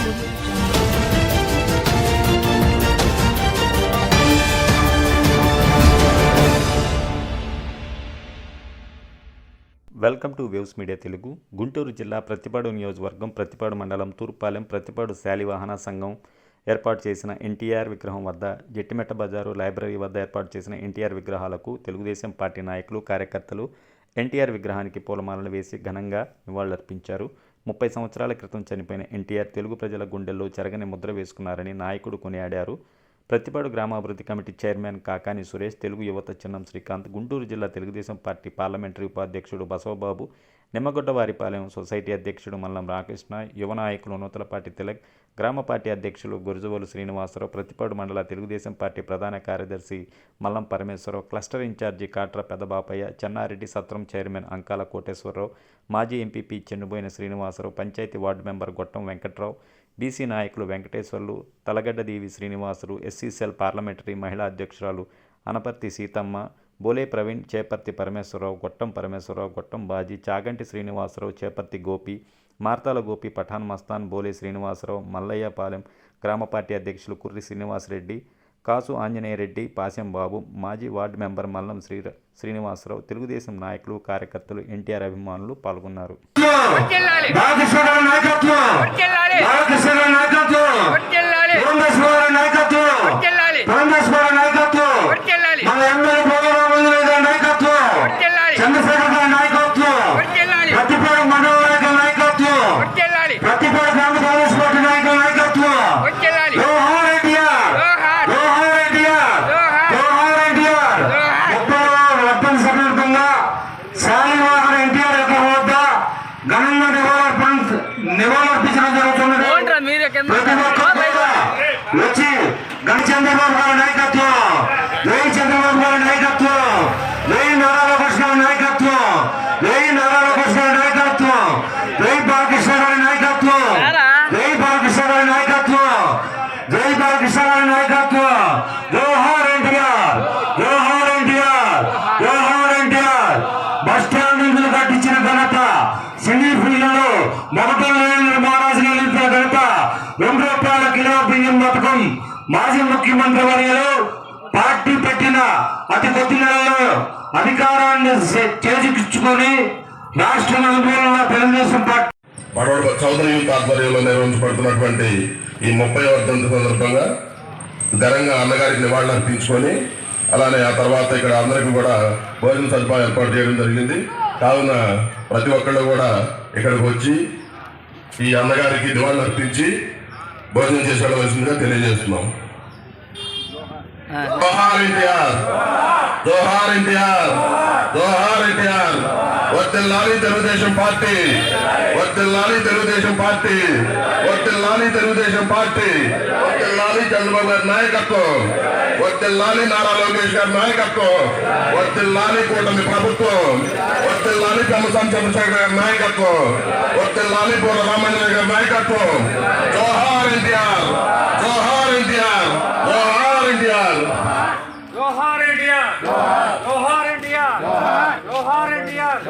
Welcome to waves media Telugu. Guntur జిల్లా ప్రతిపాడు నియోజకవర్గం ప్రతిపాడు మండలం తూర్పాలెం ప్రతిపాడు శాలివాహన సంఘం ఏర్పాటు చేసిన ఎన్టీఆర్ విగ్రహం వద్ద, జట్టిమెట్ట బజారు లైబ్రరీ వద్ద ఏర్పాటు చేసిన ఎన్టీఆర్ విగ్రహాలకు తెలుగుదేశం పార్టీ నాయకులు, కార్యకర్తలు ఎన్టీఆర్ విగ్రహానికి పూలమాలలు వేసి ఘనంగా నివాళులర్పించారు. 30 సంవత్సరాల క్రితం చనిపోయిన ఎన్టీఆర్ తెలుగు ప్రజల గుండెల్లో చెరగని ముద్ర వేసుకున్నారని నాయకుడు కొనియాడారు. ప్రతిపాడు గ్రామాభివృద్ధి కమిటీ చైర్మన్ కాకాని సురేష్, తెలుగు యువత చిన్నం శ్రీకాంత్, గుంటూరు జిల్లా తెలుగుదేశం పార్టీ పార్లమెంటరీ ఉపాధ్యక్షుడు బసవబాబు, నిమ్మగొడ్డవారిపాలెం సొసైటీ అధ్యక్షుడు మల్లం రామకృష్ణ, యువ నాయకులు నూతలపాటి తిలక్, గ్రామ పార్టీ అధ్యక్షులు గురజవోలు శ్రీనివాసరావు, ప్రతిపాడు మండల తెలుగుదేశం పార్టీ ప్రధాన కార్యదర్శి మల్లం పరమేశ్వరరావు, క్లస్టర్ ఇన్ఛార్జి కాట్ర పెద్దబాపయ్య, చెన్నారెడ్డి, సత్రం చైర్మన్ అంకాల కోటేశ్వరరావు, మాజీ MPP Chennuboina Srinivasa Rao, panchayat ward member Gottam Venkat Rao, BC నాయకులు వెంకటేశ్వర్లు, తలగడ్డ దేవి శ్రీనివాసులు, ఎస్సీసెల్ పార్లమెంటరీ మహిళా అధ్యక్షురాలు అనపర్తి సీతమ్మ, బోలే ప్రవీణ్, చేపర్తి పరమేశ్వరరావు, గొట్టం పరమేశ్వరరావు, గొట్టం బాజీ, చాగంటి శ్రీనివాసరావు, చేపర్తి గోపి, మార్తాల గోపి, పఠాన్ మస్తాన్, బోలే శ్రీనివాసరావు, మల్లయ్యపాలెం గ్రామ పార్టీ అధ్యక్షులు కుర్రి శ్రీనివాసరెడ్డి, కాసు ఆంజనేయరెడ్డి, పాశం బాబు, మాజీ వార్డు మెంబర్ మల్లం శ్రీనివాసరావు, తెలుగుదేశం నాయకులు, కార్యకర్తలు, ఎన్టీఆర్ అభిమానులు పాల్గొన్నారు. నివాళులర్పించడం జరుగుతున్నది. వచ్చి గణ చంద్రబాబు గారి నాయకత్వం, జై చంద్రబాబు గారి నాయకత్వం, జై నారాయణ కృష్ణ నాయకత్వం, జై నారాయణ కృష్ణ నాయకత్వం, జై బాలకృష్ణ గారి నాయకత్వం, జై బాలకృష్ణ గారి నాయకత్వం, జై బాలకృష్ణ గారి నాయకత్వం, జోహార్ ఎన్టీఆర్, జోహార్ ఎన్టీఆర్, జోహార్ ఎన్టీఆర్. బస్ స్టాండ్ నిధులు కట్టించిన ఘనత, సినీ ఫీల్డ్లో మొదటి మహారాజు నిలిపిన ఘనత, ₹2 కిలో బియ్యం పథకం, మాజీ ముఖ్యమంత్రి వర్యులు పార్టీ పెట్టిన అతి కొద్ది నెలలో అధికారాన్ని చేజిక్కించుకొని రాష్ట్ర నలుమూలన తెలుగుదేశం పార్టీ చౌదరి యూత్ ఆధ్వర్యంలో నిర్వహించబడుతున్నటువంటి ఈ 30వ వర్ధంతి సందర్భంగా ఘనంగా అన్నగారికి నివాళులు అర్పించుకొని, అలానే ఆ తర్వాత ఇక్కడ అందరికీ కూడా భోజన సదుపాయం ఏర్పాటు చేయడం జరిగింది. కావున ప్రతి ఒక్కళ్ళు కూడా ఇక్కడికి వచ్చి ఈ అన్నగారికి నివాళులు అర్పించి భోజనం చేసి వెళ్ళవలసిందిగా తెలియజేస్తున్నాం. జోహార్ ఎన్టీఆర్, జోహార్ ఎన్టీఆర్, జోహార్ ఎన్టీఆర్. వర్ధిల్లాలి తెలుగుదేశం పార్టీ, వర్ధిల్లాలి తెలుగుదేశం పార్టీ, వర్ధిల్లాలి తెలుగుదేశం పార్టీ, వర్ధిల్లాలి చంద్రబాబు గారి నాయకత్వం, వర్ధిల్లాలి నారా లోకేష్ గారి నాయకత్వం, వర్ధిల్లాలి కూటమి ప్రభుత్వం, వర్ధిల్లాలి పెమ్మసాని చంద్రశేఖర్ గారి నాయకత్వం, వర్ధిల్లాలి పూర్వ రామచంద్ర గారి నాయకత్వం. జోహార్ ఎన్టీఆర్, జోహార్ ఎన్టీఆర్, జోహార్ ఎన్టీఆర్, జోహార్ ఎన్టీఆర్, జోహార్ ఎన్టీఆర్, జోహార్ ఎన్టీఆర్.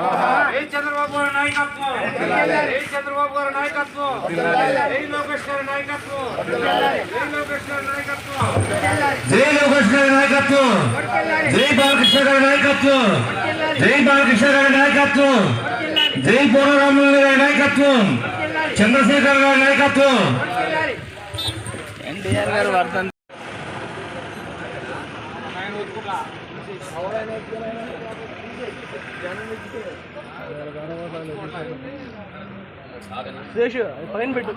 జై చంద్రబాబు గారి నాయకత్వం, జై చంద్రబాబు గారి నాయకత్వం, జై లోకేష్ గారి నాయకత్వం, జై లోకేష్ గారి నాయకత్వం, జై లోకేష్ గారి నాయకత్వం, జై బాలకృష్ణ గారి నాయకత్వం, జై బాలకృష్ణ గారి నాయకత్వం, జై పూర్వరాములు గారి నాయకత్వం, చంద్రశేఖర్ గారి నాయకత్వం. ఎన్టీఆర్ గారు వర్ధంతి పైన పెట్టు